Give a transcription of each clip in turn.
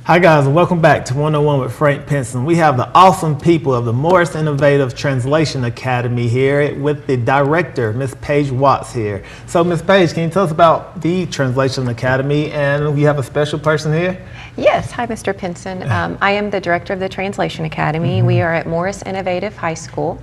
Hi guys, and welcome back to 101 with Frank Pinson. We have the awesome people of the Morris Innovative Translation Academy here with the director, Miss Paige Watts here. So Miss Paige, can you tell us about the Translation Academy, and we have a special person here? Yes, hi Mr. Pinson. I am the director of the Translation Academy. We are at Morris Innovative High School.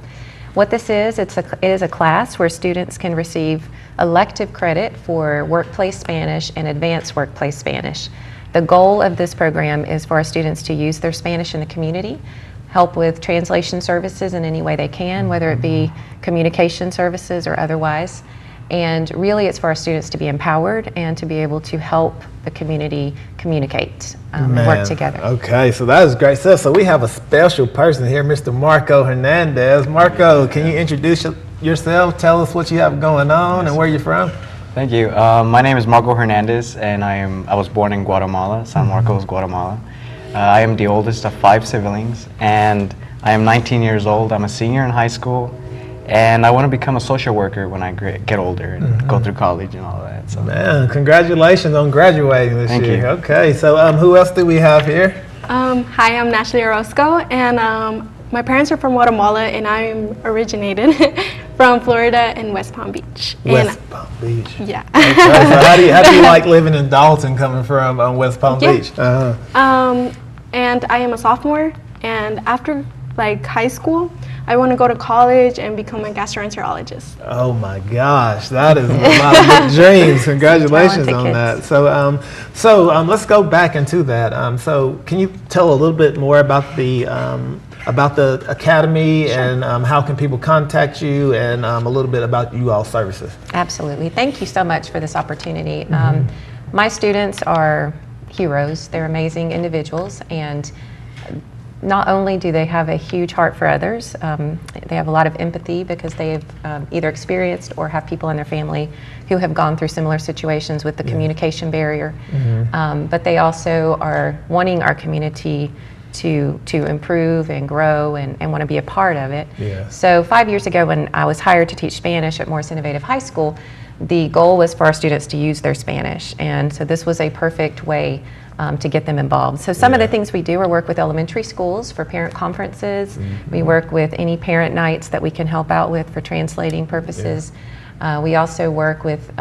What this is, it is a class where students can receive elective credit for workplace Spanish and advanced workplace Spanish. The goal of this program is for our students to use their Spanish in the community, help with translation services in any way they can, whether it be communication services or otherwise. And really it's for our students to be empowered and to be able to help the community communicate and work together. Okay, so that is great stuff. So we have a special person here, Mr. Marco Hernandez. Marco, can you introduce yourself? Tell us what you have going on and where you're from. Thank you. My name is Marco Hernandez, and I was born in Guatemala, San Marcos, Guatemala. I am the oldest of 5 siblings, and I am 19 years old. I'm a senior in high school, and I want to become a social worker when I get older and go through college and all that. So. Man, congratulations on graduating this year. Thank you. Okay, so who else do we have here? Hi, I'm Nashley Orozco, and my parents are from Guatemala, and I'm originated from Florida and West Palm Beach. West Palm Beach. Yeah. Okay, so how do you like living in Dalton, coming from West Palm Beach? And I am a sophomore, and after high school, I want to go to college and become a gastroenterologist. Oh my gosh, that is my big dreams. Congratulations on that. So let's go back into that. So can you tell a little bit more about the academy? Sure. And how can people contact you, and a little bit about you all services? Absolutely. Thank you so much for this opportunity. My students are heroes. They're amazing individuals, and not only do they have a huge heart for others, they have a lot of empathy because they have either experienced or have people in their family who have gone through similar situations with the communication barrier. But they also are wanting our community to improve and grow and want to be a part of it. Yeah. So 5 years ago, when I was hired to teach Spanish at Morris Innovative High School, the goal was for our students to use their Spanish, and so this was a perfect way to get them involved. So some of the things we do are work with elementary schools for parent conferences. We work with any parent nights that we can help out with for translating purposes. We also work with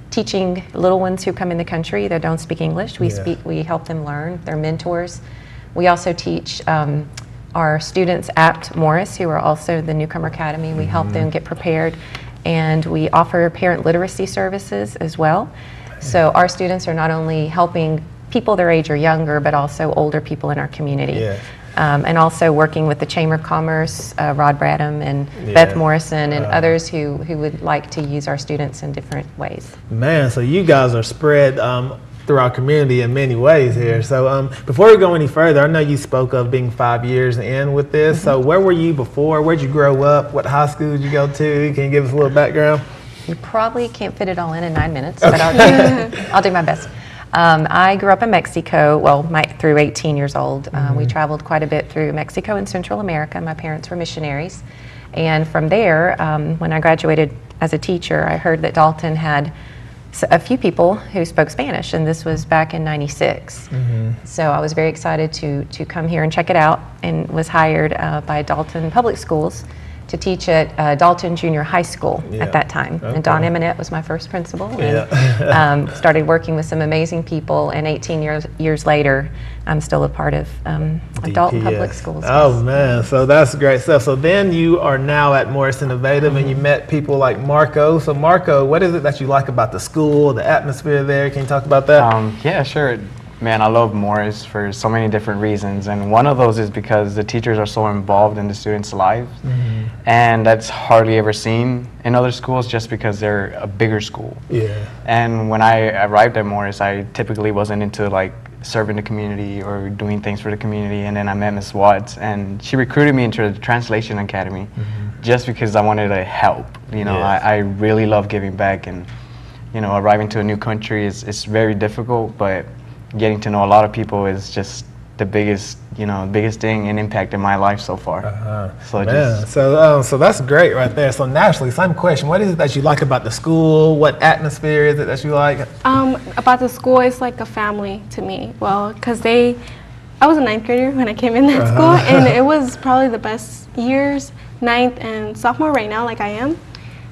teaching little ones who come in the country that don't speak English. We help them learn. They're mentors. We also teach our students at Morris, who are also the Newcomer Academy. We help them get prepared, and we offer parent literacy services as well. So our students are not only helping people their age or younger, but also older people in our community. And also working with the Chamber of Commerce, Rod Bradham and Beth Morrison and others who would like to use our students in different ways. Man, so you guys are spread through our community in many ways here. So before we go any further, I know you spoke of being 5 years in with this. So where were you before? Where'd you grow up? What high school did you go to? Can you give us a little background? You probably can't fit it all in 9 minutes, but I'll do my best. I grew up in Mexico, through 18 years old. We traveled quite a bit through Mexico and Central America. My parents were missionaries. And from there, when I graduated as a teacher, I heard that Dalton had a few people who spoke Spanish, and this was back in '96. So I was very excited to come here and check it out, and was hired by Dalton Public Schools to teach at Dalton Junior High School at that time. And Don Eminette was my first principal, and started working with some amazing people, and 18 years later, I'm still a part of Dalton Public Schools. Oh man, so that's great stuff. So then you are now at Morris Innovative, and you met people like Marco. So Marco, what is it that you like about the school, the atmosphere there? Can you talk about that? Yeah, sure. Man, I love Morris for so many different reasons, and one of those is because the teachers are so involved in the students' lives, and that's hardly ever seen in other schools just because they're a bigger school. And when I arrived at Morris, I typically wasn't into serving the community or doing things for the community, and then I met Ms. Watts, and she recruited me into the Translation Academy just because I wanted to help. I really love giving back, and arriving to a new country is very difficult, but getting to know a lot of people is just the biggest, biggest thing and impact in my life so far. So Man, so that's great right there. So naturally, same question. What is it that you like about the school? What atmosphere is it that you like? About the school, it's like a family to me. Well, because I was a 9th grader when I came in that school, and it was probably the best years, 9th and sophomore right now, like I am.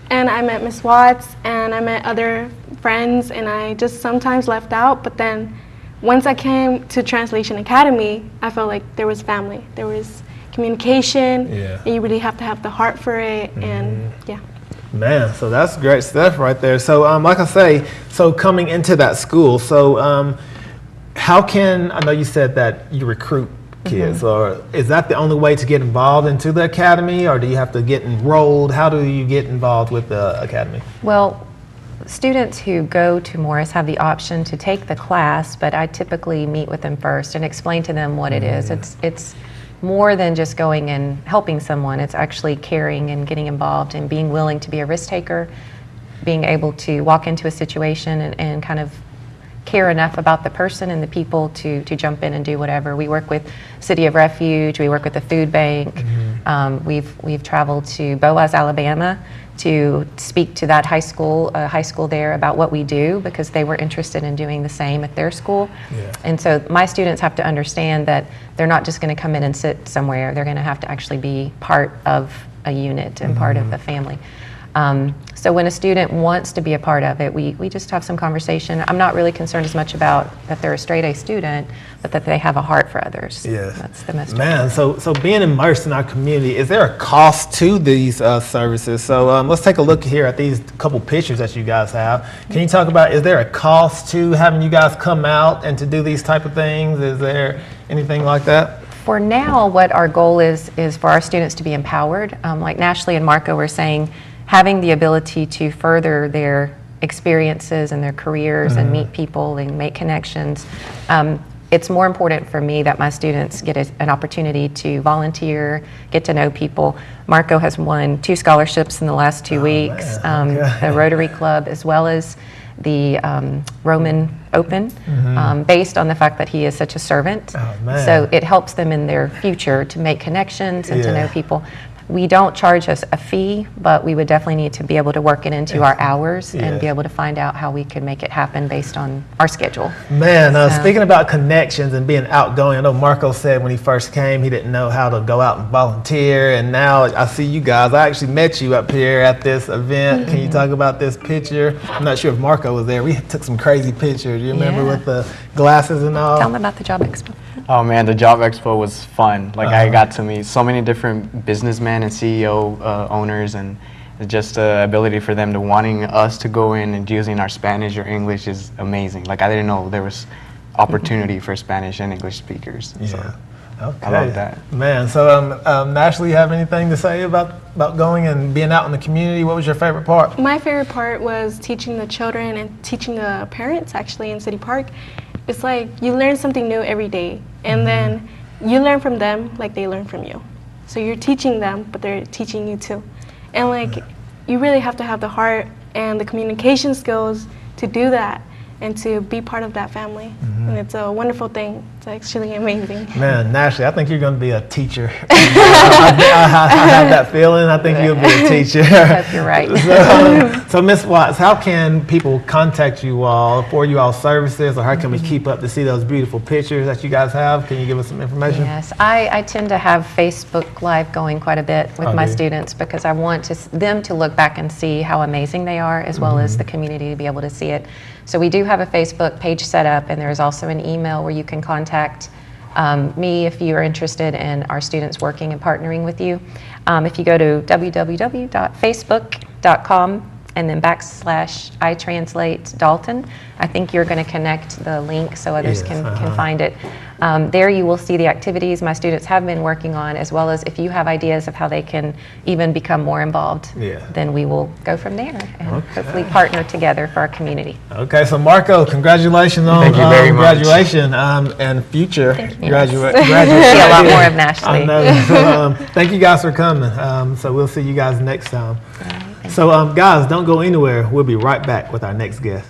And I met Miss Watts, and I met other friends, and I just sometimes left out, but then once I came to Translation Academy, I felt like there was family, there was communication, and you really have to have the heart for it, and yeah. Man, so that's great stuff right there. So like I say, so coming into that school, so how can, I know you said that you recruit kids, or is that the only way to get involved into the academy, or do you have to get enrolled? How do you get involved with the academy? Well, students who go to Morris have the option to take the class, but I typically meet with them first and explain to them what it is. It's more than just going and helping someone. It's actually caring and getting involved and being willing to be a risk taker, being able to walk into a situation and kind of care enough about the person and the people to jump in and do whatever. We work with City of Refuge, we work with the food bank. We've traveled to Boaz, Alabama to speak to that high school there about what we do, because they were interested in doing the same at their school. And so my students have to understand that they're not just going to come in and sit somewhere. They're going to have to actually be part of a unit and part of the family. So when a student wants to be a part of it, we just have some conversation. I'm not really concerned as much about that they're a straight A student, but that they have a heart for others. Yes. That's the most Man, so being immersed in our community, is there a cost to these services? So let's take a look here at these couple pictures that you guys have. Can you talk about, is there a cost to having you guys come out and to do these type of things? Is there anything like that? For now, what our goal is for our students to be empowered. Like Nashley and Marco were saying, having the ability to further their experiences and their careers and meet people and make connections. It's more important for me that my students get an opportunity to volunteer, get to know people. Marco has won 2 scholarships in the last 2 weeks, the Rotary Club as well as the Roman Open, based on the fact that he is such a servant. So it helps them in their future to make connections and to know people. We don't charge us a fee, but we would definitely need to be able to work it into our hours and be able to find out how we could make it happen based on our schedule. Man, speaking about connections and being outgoing, I know Marco said when he first came he didn't know how to go out and volunteer, and now I see you guys. I actually met you up here at this event. Can you talk about this picture? I'm not sure if Marco was there. We took some crazy pictures. You remember with the glasses and all? Tell them about the Job Expo. Oh man, the Job Expo was fun. Like I got to meet so many different businessmen and CEO owners, and just the ability for them to wanting us to go in and using our Spanish or English is amazing. Like I didn't know there was opportunity for Spanish and English speakers. So I love that. Man, so Nashley, you have anything to say about going and being out in the community? What was your favorite part? My favorite part was teaching the children and teaching the parents actually in City Park. It's like you learn something new every day, and then you learn from them like they learn from you. So you're teaching them, but they're teaching you too. And like you really have to have the heart and the communication skills to do that and to be part of that family. And it's a wonderful thing. It's actually amazing. Man, Nashley, I think you're going to be a teacher. I have that feeling. I think you'll be a teacher. I hope you're right. So Ms. Watts, how can people contact you all for you all services, or how can we keep up to see those beautiful pictures that you guys have? Can you give us some information? Yes, I tend to have Facebook Live going quite a bit with my students, because I want them to look back and see how amazing they are, as well as the community to be able to see it. So we do have a Facebook page set up, and there's also an email where you can contact me if you are interested in our students working and partnering with you. If you go to www.facebook.com and then /iTranslate Dalton, I think you're going to connect the link so others can find it. There you will see the activities my students have been working on, as well as if you have ideas of how they can even become more involved, then we will go from there and hopefully partner together for our community. Okay, so Marco, congratulations on graduation and future graduation. See a lot more of Nashley. I know. So, thank you guys for coming. So we'll see you guys next time. So guys, don't go anywhere. We'll be right back with our next guest.